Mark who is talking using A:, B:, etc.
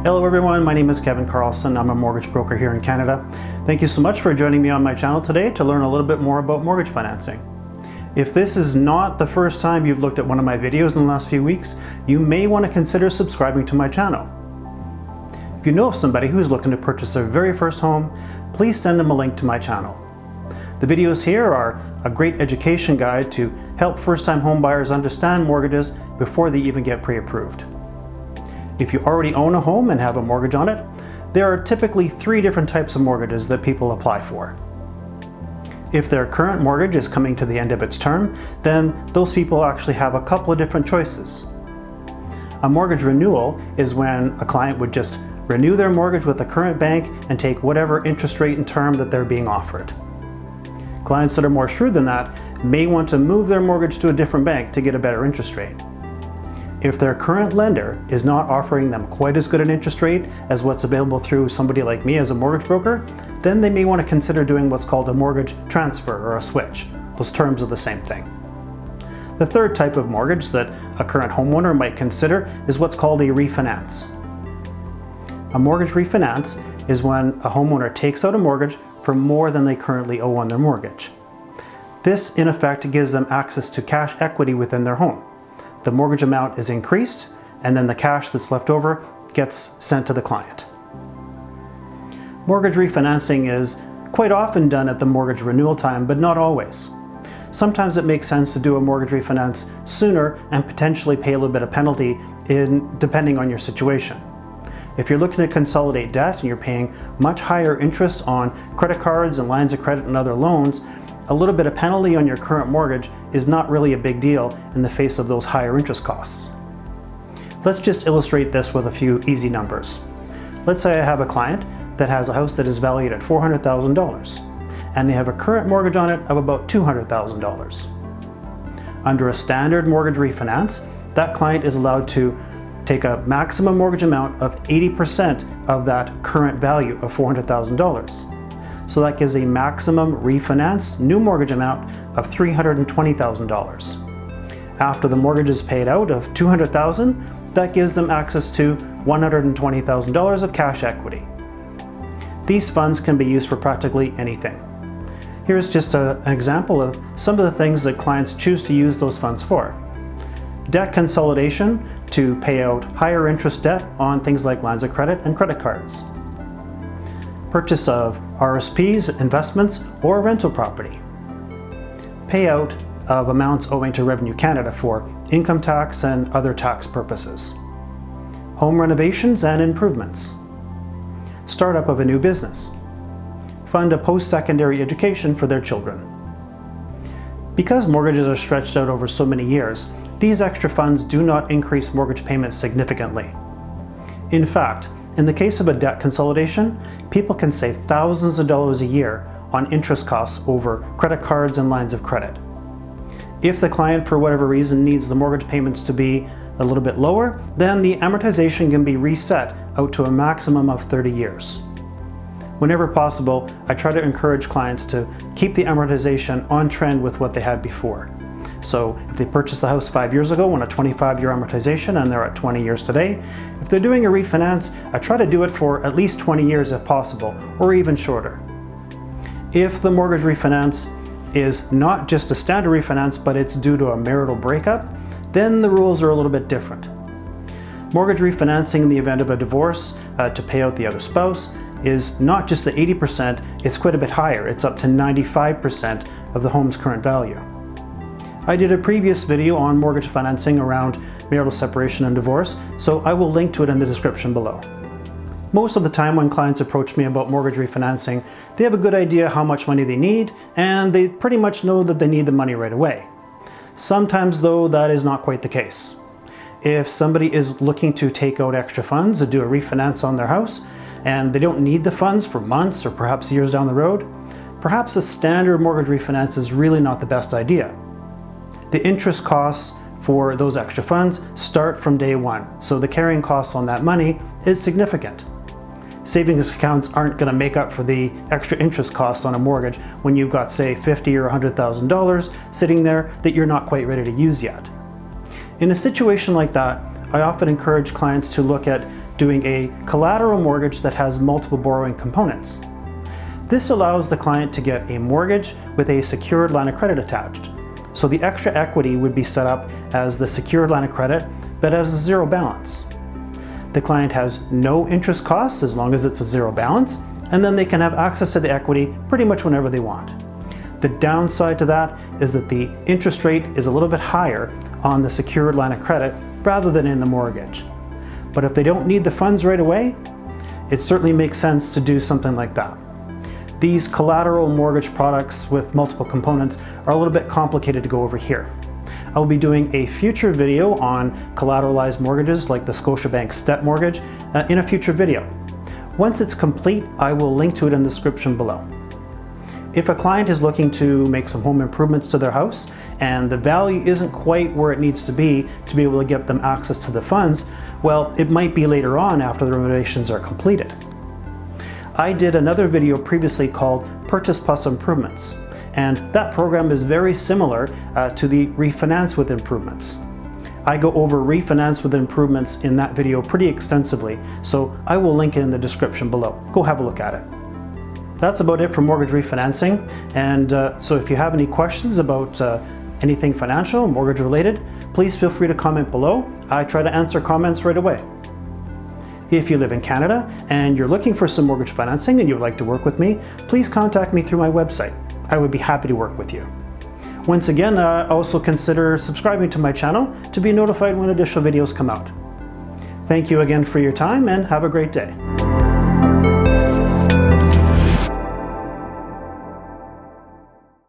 A: Hello everyone, my name is Kevin Carlson. I'm a mortgage broker here in Canada. Thank you so much for joining me on my channel today to learn a little bit more about mortgage financing. If this is not the first time you've looked at one of my videos in the last few weeks, you may want to consider subscribing to my channel. If you know of somebody who's looking to purchase their very first home, please send them a link to my channel. The videos here are a great education guide to help first-time home buyers understand mortgages before they even get pre-approved. If you already own a home and have a mortgage on it, there are typically 3 different types of mortgages that people apply for. If their current mortgage is coming to the end of its term, then those people actually have a couple of different choices. A mortgage renewal is when a client would just renew their mortgage with the current bank and take whatever interest rate and term that they're being offered. Clients that are more shrewd than that may want to move their mortgage to a different bank to get a better interest rate. If their current lender is not offering them quite as good an interest rate as what's available through somebody like me as a mortgage broker, then they may want to consider doing what's called a mortgage transfer or a switch. Those terms are the same thing. The third type of mortgage that a current homeowner might consider is what's called a refinance. A mortgage refinance is when a homeowner takes out a mortgage for more than they currently owe on their mortgage. This, in effect, gives them access to cash equity within their home. The mortgage amount is increased, and then the cash that's left over gets sent to the client. Mortgage refinancing is quite often done at the mortgage renewal time, but not always. Sometimes it makes sense to do a mortgage refinance sooner and potentially pay a little bit of penalty depending on your situation. If you're looking to consolidate debt and you're paying much higher interest on credit cards and lines of credit and other loans, a little bit of penalty on your current mortgage is not really a big deal in the face of those higher interest costs. Let's just illustrate this with a few easy numbers. Let's say I have a client that has a house that is valued at $400,000 and they have a current mortgage on it of about $200,000. Under a standard mortgage refinance, that client is allowed to take a maximum mortgage amount of 80% of that current value of $400,000. So that gives a maximum refinanced new mortgage amount of $320,000. After the mortgage is paid out of $200,000, that gives them access to $120,000 of cash equity. These funds can be used for practically anything. Here's just an example of some of the things that clients choose to use those funds for. Debt consolidation to pay out higher interest debt on things like lines of credit and credit cards. Purchase of RSPs, investments, or rental property. Payout of amounts owing to Revenue Canada for income tax and other tax purposes. Home renovations and improvements. Startup of a new business. Fund a post-secondary education for their children. Because mortgages are stretched out over so many years, these extra funds do not increase mortgage payments significantly. In fact, in the case of a debt consolidation, people can save thousands of dollars a year on interest costs over credit cards and lines of credit. If the client, for whatever reason, needs the mortgage payments to be a little bit lower, then the amortization can be reset out to a maximum of 30 years. Whenever possible, I try to encourage clients to keep the amortization on trend with what they had before. So if they purchased the house 5 years ago on a 25-year amortization and they're at 20 years today, if they're doing a refinance, I try to do it for at least 20 years if possible, or even shorter. If the mortgage refinance is not just a standard refinance, but it's due to a marital breakup, then the rules are a little bit different. Mortgage refinancing in the event of a divorce to pay out the other spouse is not just the 80%, it's quite a bit higher. It's up to 95% of the home's current value. I did a previous video on mortgage financing around marital separation and divorce, so I will link to it in the description below. Most of the time when clients approach me about mortgage refinancing, they have a good idea how much money they need, and they pretty much know that they need the money right away. Sometimes though, that is not quite the case. If somebody is looking to take out extra funds to do a refinance on their house, and they don't need the funds for months or perhaps years down the road, perhaps a standard mortgage refinance is really not the best idea. The interest costs for those extra funds start from day one, so the carrying cost on that money is significant. Savings accounts aren't going to make up for the extra interest costs on a mortgage when you've got, say, $50,000 or $100,000 sitting there that you're not quite ready to use yet. In a situation like that, I often encourage clients to look at doing a collateral mortgage that has multiple borrowing components. This allows the client to get a mortgage with a secured line of credit attached. So the extra equity would be set up as the secured line of credit, but as a zero balance. The client has no interest costs as long as it's a zero balance, and then they can have access to the equity pretty much whenever they want. The downside to that is that the interest rate is a little bit higher on the secured line of credit rather than in the mortgage. But if they don't need the funds right away, it certainly makes sense to do something like that. These collateral mortgage products with multiple components are a little bit complicated to go over here. I will be doing a future video on collateralized mortgages like the Scotiabank step mortgage in a future video. Once it's complete, I will link to it in the description below. If a client is looking to make some home improvements to their house and the value isn't quite where it needs to be able to get them access to the funds, well, it might be later on after the renovations are completed. I did another video previously called Purchase Plus Improvements, and that program is very similar to the Refinance with Improvements. I go over Refinance with Improvements in that video pretty extensively, so I will link it in the description below. Go have a look at it. That's about it for mortgage refinancing, and so if you have any questions about anything financial, mortgage related, please feel free to comment below. I try to answer comments right away. If you live in Canada and you're looking for some mortgage financing and you would like to work with me, please contact me through my website. I would be happy to work with you. Once again, also consider subscribing to my channel to be notified when additional videos come out. Thank you again for your time and have a great day.